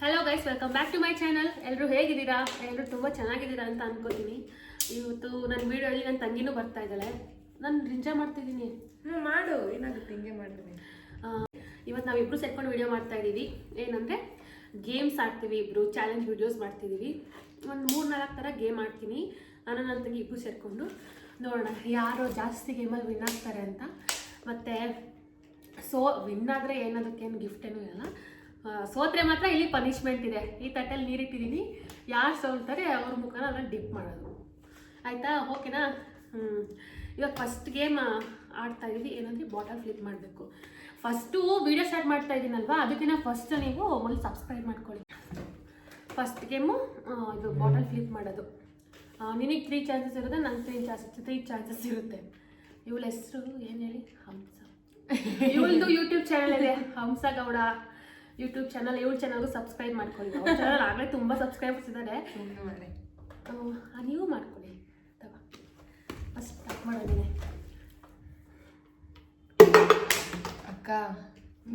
Hello guys, welcome back to my channel. ಎಲ್ಲರೂ ಹೇಗಿದ್ದೀರಾ? ಎಲ್ಲರೂ ತುಂಬ ಚೆನ್ನಾಗಿದ್ದೀರಾ ಅಂತ ಅನ್ಕೋತೀನಿ. ಇವತ್ತು ನನ್ನ ವೀಡಿಯೋಲಿ ನನ್ನ ತಂಗಿನೂ ಬರ್ತಾ ಇದ್ದಾಳೆ. ನಾನು ಎಂಜಾಯ್ ಮಾಡ್ತಿದ್ದೀನಿ. ಮಾಡು, ಏನಾಗುತ್ತೆ, ಹಿಂಗೆ ಮಾಡ್ತೀನಿ. ಇವತ್ತು ನಾವಿಬ್ಬರು ಸೇರ್ಕೊಂಡು ವೀಡಿಯೋ ಮಾಡ್ತಾ ಇದ್ದೀವಿ. ಏನಂದರೆ ಗೇಮ್ಸ್ ಆಡ್ತೀವಿ, ಇಬ್ಬರು ಚಾಲೆಂಜ್ ವೀಡಿಯೋಸ್ ಮಾಡ್ತಿದ್ದೀವಿ. ಒಂದು 3-4 ಥರ ಗೇಮ್ ಆಡ್ತೀನಿ. ನಾನು ನನ್ನ ತಂಗಿ ಇಬ್ಬರು ಸೇರಿಕೊಂಡು ನೋಡೋಣ ಯಾರು ಜಾಸ್ತಿ ಗೇಮಲ್ಲಿ ವಿನ್ ಆಗ್ತಾರೆ ಅಂತ. ಮತ್ತು ವಿನ್ ಆದರೆ ಏನದಕ್ಕೇನು ಗಿಫ್ಟ್ ಏನೂ ಇರಲ್ಲ. ಸೋತ್ರೆ ಮಾತ್ರ ಇಲ್ಲಿ ಪನಿಷ್ಮೆಂಟ್ ಇದೆ. ಈ ತಟ್ಟೆಲ್ಲಿ ನೀರಿಟ್ಟಿದ್ದೀನಿ, ಯಾರು ಸೋಲ್ತಾರೆ ಅವ್ರ ಮುಖನ ಅದನ್ನು ಡಿಪ್ ಮಾಡೋದು. ಆಯಿತಾ? ಓಕೆನಾ? ಇವಾಗ ಫಸ್ಟ್ ಗೇಮ್ ಆಡ್ತಾ ಇದ್ದೀವಿ. ಏನಂದರೆ ಬಾಟಲ್ ಫ್ಲಿಪ್ ಮಾಡಬೇಕು. ಫಸ್ಟು ವೀಡಿಯೋ ಸ್ಟಾರ್ಟ್ ಮಾಡ್ತಾ ಇದ್ದೀನಲ್ವಾ, ಅದಕ್ಕಿಂತ ಫಸ್ಟ್ ನೀವು ಮೊದಲು ಸಬ್ಸ್ಕ್ರೈಬ್ ಮಾಡ್ಕೊಳ್ಳಿ. ಫಸ್ಟ್ ಗೇಮು ಇದು ಬಾಟಲ್ ಫ್ಲಿಪ್ ಮಾಡೋದು. ನಿನಗೆ 3 ಚಾನ್ಸಸ್ ಇರುತ್ತೆ, ನಂಗೆ 3 ಚಾನ್ಸಸ್ ಇರುತ್ತೆ. ಇವಳ ಹೆಸರು ಏನು ಹೇಳಿ? ಹಂಸ. ಇವಳದು ಯೂಟ್ಯೂಬ್ ಚಾನಲ್ ಇದೆ, ಹಂಸ ಗೌಡ ಯೂಟ್ಯೂಬ್ ಚಾನಲ್. ಇವಳ ಚಾನಲ್ಗೂ ಸಬ್ಸ್ಕ್ರೈಬ್ ಮಾಡ್ಕೊಳ್ಳಿ. ಅವ್ರ ಚಾನಲ್ ಆಗಲೇ ತುಂಬ ಸಬ್ಸ್ಕ್ರೈಬರ್ಸ್ ಇದ್ದಾರೆ, ನೀವು ಮಾಡ್ಕೊಳ್ಳಿ. ತಗೋ ಫಸ್ಟ್ ಸ್ಟಾರ್ಟ್ ಮಾಡೋದಿದೆ. ಅಕ್ಕ,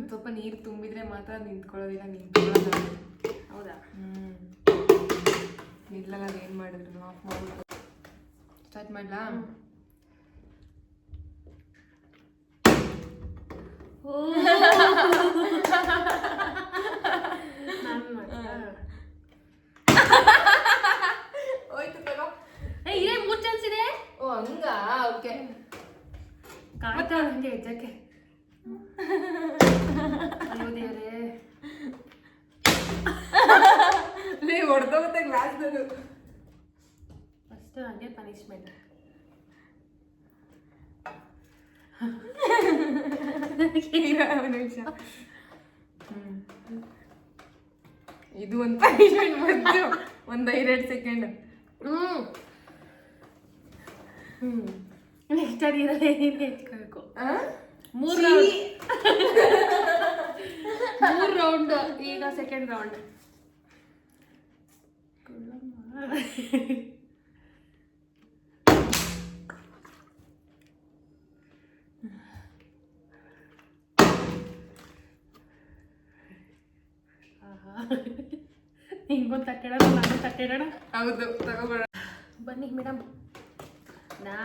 ಸ್ವಲ್ಪ ನೀರು ತುಂಬಿದ್ರೆ ಮಾತ್ರ ನಿಂತ್ಕೊಳ್ಳೋದಿಲ್ಲ, ನಿಂತ್ಕೊಳ್ಳೋದು. ಹೌದಾ? ಇಲ್ಲಲ್ಲ, ಅದೇನು ಮಾಡಿದ್ರು ಆಫ್ ಮಾಡ್ಬಿಟ್ಟು ಸ್ಟಾರ್ಟ್ ಮಾಡಲಾ? ಹೋಯ್ತು ತಗೋ. ಇದೇ 3 ಚಾನ್ಸ್ ಇದೆ. ಓ ಹಂಗಾ? ಓಕೆ, ಕಾಯ್ತಾ ಹಂಗೆ ಹೆಜ್ಜಕ್ಕೆ. ಅಯ್ಯೋ ದೇವ್ರೇ, ಹೊಡೆದೋಗುತ್ತೆ ಗ್ಲಾಸ್ದು. ಫಸ್ಟ್ ಹಂಗೆ ಪನಿಷ್ಮೆಂಟ್. ನಿಮಿಷ, ಇದು ಒಂದು ಪನಿಷ್ಮೆಂಟ್ ಬಂತು. ಒಂದು 2 ಸೆಕೆಂಡ್. ನೆಕ್ಸ್ಟ್ ಅದಿರಲ್ಲ, ನೀನು ಹೆಚ್ಕೋಬೇಕು. 3 ರೌಂಡ್. ಈಗ ಸೆಕೆಂಡ್ ರೌಂಡ್. ಹಿಂಗೊಂದು ತಟ್ಟಿಡೋಣ, ನಾನು ತಟ್ಟಿಡೋಣ. ಹೌದು, ತಗೋಬೇಡ. ಬನ್ನಿ ಮೇಡಮ್. ನಾ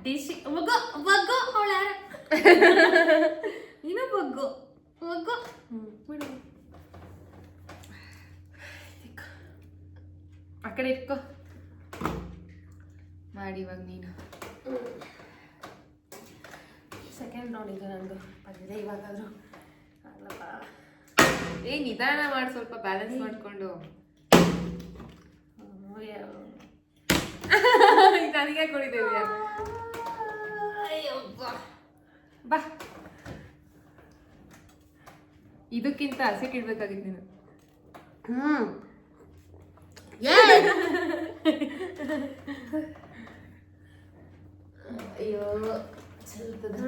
ಡಿಶ್ ಬಗ್ಗು ಬಗ್ಗು ಅವಳ ನೀನು ಬಗ್ಗು ಬಗ್ಗು. ಮೇಡಮ್ ಆ ಕಡೆ ಇಟ್ಕೋ. ಮಾಡಿ ಇವಾಗ ನೀನು. ಸೆಕೆಂಡ್ ರೌಂಡ್ ಇದು ನಂದು. ಬಂದಿದೆ ಇವಾಗಾದರೂ. ಅಲ್ಲಪ್ಪ, ನಿಧಾನ ಮಾಡಿ, ಸ್ವಲ್ಪ ಬ್ಯಾಲೆನ್ಸ್ ಮಾಡಿಕೊಂಡು. ನನಗೆ ಕೊಡಿದ್ದೇವೆ. ಬಾ, ಇದಕ್ಕಿಂತ ಹಸಿಟ್ ಇಡ್ಬೇಕಾಗಿತ್ತು ನೀನು. ಅಯ್ಯೋ ಚಲ್ತದ.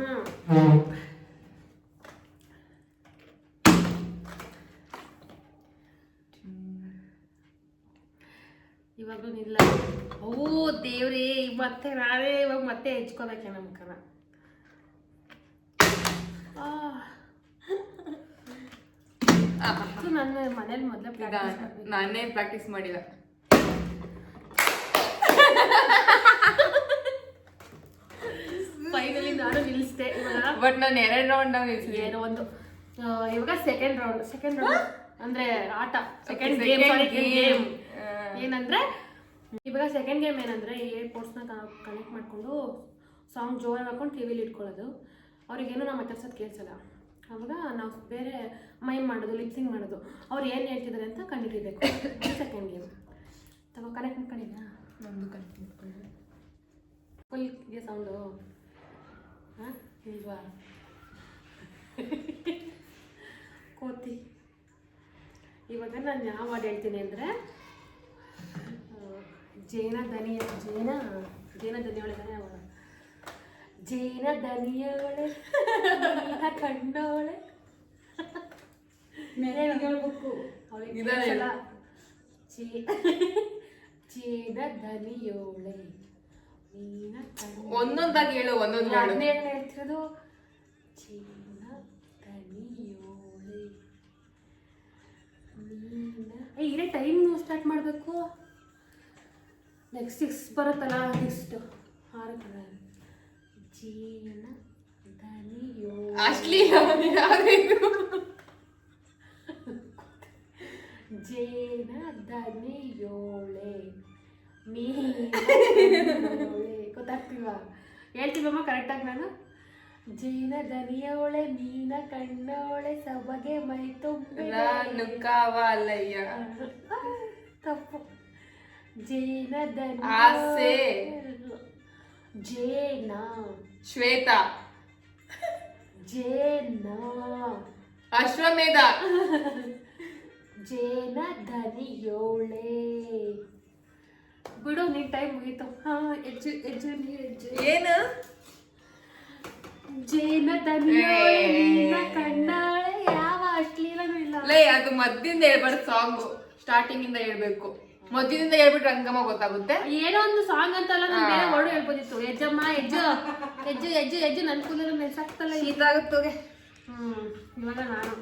ಇವಾಗಲೂ ನಿಲ್ಲ. ಓ ದೇವ್ರಿ, ಮತ್ತೆ ನಾವೇ ಇವಾಗ ಮತ್ತೆ ಹೆಚ್ಕೋಬೇಕೆ ನಮ್ಮ ಮುಖನ. ನನ್ನ ಮನೇಲಿ ಮೊದಲೇ ನಾನೇ ಪ್ರಾಕ್ಟೀಸ್ ಮಾಡಿಲ್ಲ. ಫೈನಲಿ ನಾನು ನಿಲ್ಲಿಸ್ದೆ ಇವಾಗ. ಬಟ್ ನಾನು 2 ರೌಂಡ್ ನಿಲ್ಲಿಸಿದೆ. ಏನೋ ಒಂದು. ಇವಾಗ ಸೆಕೆಂಡ್ ರೌಂಡ್ ಅಂದ್ರೆ ಆಟ. ಸೆಕೆಂಡ್ ಗೇಮ್ ಏನಂದ್ರೆ, ಇವಾಗ ಸೆಕೆಂಡ್ ಗೇಮ್ ಏನಂದ್ರೆ, ಏರ್ಪೋರ್ಟ್ಸ್ನ ಕನೆಕ್ಟ್ ಮಾಡ್ಕೊಂಡು ಸಾಂಗ್ ಜೋರಾಗಿ ಹಾಕೊಂಡು ಟಿವಿಲಿ ಇಟ್ಕೊಳ್ಳೋದು. ಅವ್ರಿಗೇನು ನಾವು ಮಾತಾಡ್ಸೋದು ಕೇಳಿಸಲ್ಲ. ಅವಾಗ ನಾವು ಬೇರೆ ಮೈಮ್ ಮಾಡೋದು, ಲಿಪ್ಸಿಂಗ್ ಮಾಡೋದು. ಅವ್ರು ಏನು ಹೇಳ್ತಿದ್ದಾರೆ ಅಂತ ಕಂಡುಹಿಡಿಬೇಕು. Second game. ತಗೋ, ಕನೆಕ್ಟ್ ಮಾಡ್ಕೊಂಡಿದ್ಯಾ? ನಮ್ಮದು ಕನೆಕ್ಟ್ ಮಾಡ್ಕೊಂಡು ಫುಲ್ ಇದೆ ಸೌಂಡು. ಹಾಂ ಇಲ್ವಾ? ಕೋತಿ. ಇವಾಗ ನಾನು ಯಾವ ಹಾಡು ಹೇಳ್ತೀನಿ ಅಂದರೆ, ಜೇನ ದನಿಯೊಳಗೆ ಅವಾಗ ಜೇನ ದನಿಯೋಳೆ ಕಂಡೋಳೆ ಹೇಳ್ಬೇಕು. ಅವಳಿಗೆ ಜೇನ ದನಿಯೋಳೆ ನೀನ ಒಂದೊಂದಾಗಿ ಹೇಳು, ಒಂದೊಂದು ಹೇಳ್ತಿರೋದು. ಜೇನ ದನಿಯೋಳೆ ನೀನ ಇರೇ ಟೈಮ್ ಸ್ಟಾರ್ಟ್ ಮಾಡಬೇಕು. ನೆಕ್ಸ್ಟ್ 6 ಬರುತ್ತಲ್ಲ, ನೆಕ್ಸ್ಟ್ 6 ಕಡೆ ಜೀನ ದನಿಯೋ ಅಶ್ಲಿ ಯಾವ್ದು ಜೇನ ದನಿಯೋಳೆ ಮೀನೋಳೆ ಗೊತ್ತಾಗ್ತಿಲ್ವಾ? ಹೇಳ್ತೀವಮ್ಮ ಕರೆಕ್ಟಾಗಿ ನಾನು. ಜೇನ ದನಿಯೋಳೆ ಮೀನ ಕಣ್ಣೋಳೆ ಸಬಗೆ ಮೈ ತುಂಬೆ ನಾನು ಕಾವಾಲಯ್ಯ. ತಪ್ಪು. ಜೇನ ದನಿ ಆಸೆ ಜೇನ ಶ್ವೇತಾ ಜೇನ ಅಶ್ವಮೇಧ ಜೇನ ದನಿಯೋಳೆ. ಬಿಡು ನೀನ್ ಟೈಮ್ ಮುಗೀತು. ಹಾ ಹೆಜ್ಜೆ ಹೆಜ್ಜೆ ನೀರು ಹೆಜ್ಜೆ. ಏನು ಜೇನ ದನಿಯೋಳೆ ಮೀನ ಕಣ್ಣಾಳೆ. ಯಾವ ಅಶ್ಲೀಲನೂ ಇಲ್ಲ. ಲೇ ಅದು ಮಧ್ಯದಿಂದ ಹೇಳ್ಬಾರ್ದು, ಸಾಂಗು ಸ್ಟಾರ್ಟಿಂಗ್ ಇಂದ ಹೇಳ್ಬೇಕು. ಮಧ್ಯದಿಂದ ಹೇಳ್ಬಿಟ್ರೆ ರಂಗಮ್ಮ ಗೊತ್ತಾಗುತ್ತೆ. ಏನೋ ಒಂದು ಸಾಂಗ್ ಅಂತಲ್ಲ, ನಾನು ಬೇರೆ ವರ್ಡ್ ಹೇಳ್ಬೋದಿತ್ತು. ಹೆಜ್ಜಮ್ಮ ಹೆಜ್ಜು ಹೆಜ್ಜು ಹೆಜ್ಜು ಹೆಜ್ಜು ನನ್ನ ಕೂದಲು ಮೆಲ್ಸಾಕ್ತಲ್ಲ. ಶೀತ ಆಗುತ್ತೋಗೆ. ಇವಾಗ ನಾನು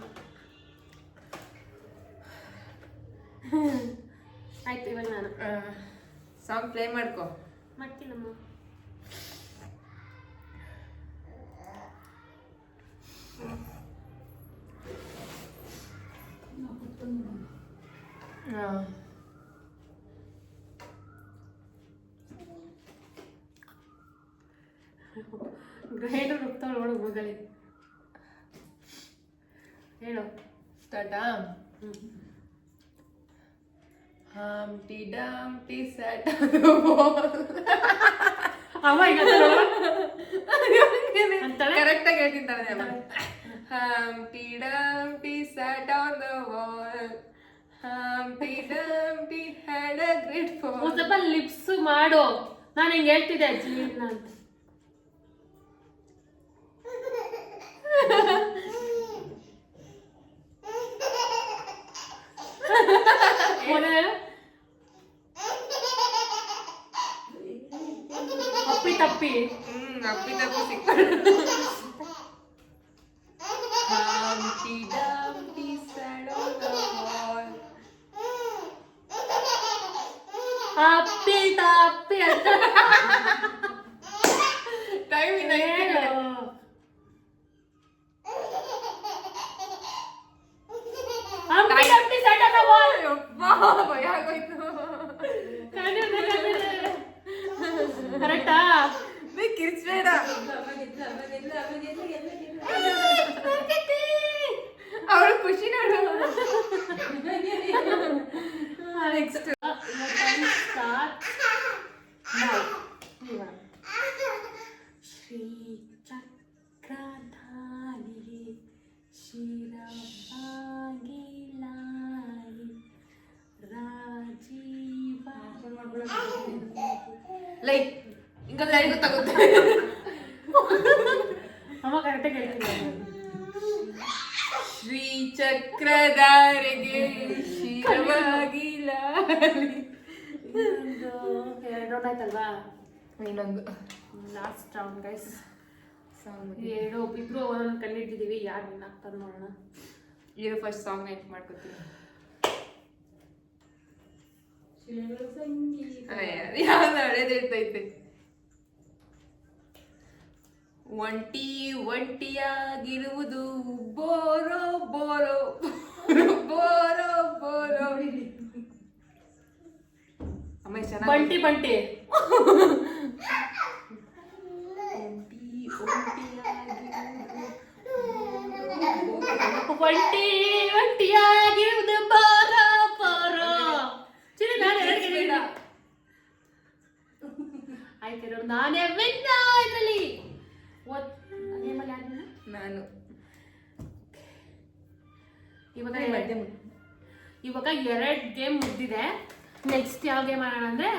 ಆಯ್ತು. ಇವಾಗ ನಾನು ಸಾಂಗ್ ಪ್ಲೇ ಮಾಡ್ಕೊ. ಮಾಡ್ತೀನಮ್ಮ. ಗ್ರೈಂಡರ್ ರುಬ್ತಾವ ನೋಡು ಮಗಳಿ. ಹೇಳು ಸ್ಟಾರ್ಟಾ? ಹಂಪ್ಟಿ ಡಂಪ್ಟಿ ಸ್ಯಾಟ್ ಕರೆಕ್ಟ್ ಆಗಿ ಹೇಳ್ತೀನಿ ತಾನೆ. Humpty Dumpty sat on the wall, Humpty Dumpty had a great fall. ಒಂದ್ ಸ್ವಲ್ಪ ಲಿಪ್ಸ್ ಮಾಡು. ನಾನು ಹಿಂಗೆ ಹೇಳ್ತಿದ್ದೆ ಜೀವನ ಅಂತ. ಅಪ್ಪಿ ತಪ್ಪಿ ಅಪ್ಪಿ ತಪ್ಪಿ ಸಿಕ್ಕಾಡು. Humpty Dumpty sat on the wall. ಅಪ್ಪಿ ತಪ್ಪಿ ಅಂತ ಟೈಮ್ ಇನ್ನ ಹೇಳು. ಅಪ್ಪಿ ತಪ್ಪಿ ಸೆಟ್ ಆನ್ ದ ವಾಲ್. ಭಯ ಆಗೋಯ್ತು. ಕರೆಕ್ಟಾ? ಕಿರ್ಚ್ಬೇಡ. ಅವಳು ಖುಷಿ ನೋಡು. ನೆಕ್ಸ್ಟ್ ಶ್ರೀ ಚಕ್ರಧಾರಿ ಶಿರವಾಗಿ ಲಾರಿ ರಾಜೀವ. ಲೈಕ್ ಹಿಂಗ ಲೈನ್ ಗೊತ್ತಾಗುತ್ತೆ. ಅಮ್ಮ ಕರೆಕ್ಟಾಗಿ ಹೇಳ್ತೀನಿ. ಶ್ರೀ ಚಕ್ರಧಾರಿಗೆ ಶಿರವಾಗಿ ಲಾರಿ. ಎರಡು ಆಯ್ತಲ್ವಾ? ಇನ್ನೊಂದು ಲಾಸ್ಟ್ ರೌಂಡ್ ಗೈಸ್. ಸಾಂಗ್ ಎರಡು ಇಬ್ರು ಒಂದೊಂದು ಕಂಡಿಟ್ಟಿದ್ದೀವಿ. ಯಾರು ವಿನ್ ಆಗ್ತಾರೆ ನೋಡೋಣ. ಇದು ಫಸ್ಟ್ ಸಾಂಗ್ ನೆನ್ಪು ಮಾಡ್ಕೊತೀನಿ. ಯಾವ್ದು ಹಳೇದಿರ್ತೈತೆ. ಒಂಟಿ ಒಂಟಿಯಾಗಿರುವುದು ಬೋರೋ ಬೋರೋ ಬೋರೋ ಬೋರೋ. ಅಮ್ಮ ಚೆನ್ನಾಗಿ ಬಂಟಿ ಬಂಟಿ ಒಂಟಿ ಒಂಟಿಯಾಗಿರುವುದು ಬಾರೋ ಬಾರೋ. ಚಿರಿ ನಾನು ಹೇಳ್ತೀನಿ. ಆಯ್ತು ನೋಡಿ, ನಾನೇ ವಿನ್ ಇದರಲ್ಲಿ. ನಾನು ಇವಾಗ 2 ಗೇಮ್ ಮುಗ್ದಿದೆ. ನೆಕ್ಸ್ಟ್ ಯಾವ ಗೇಮ್ ಆಡೋಣ ಅಂದ್ರೆ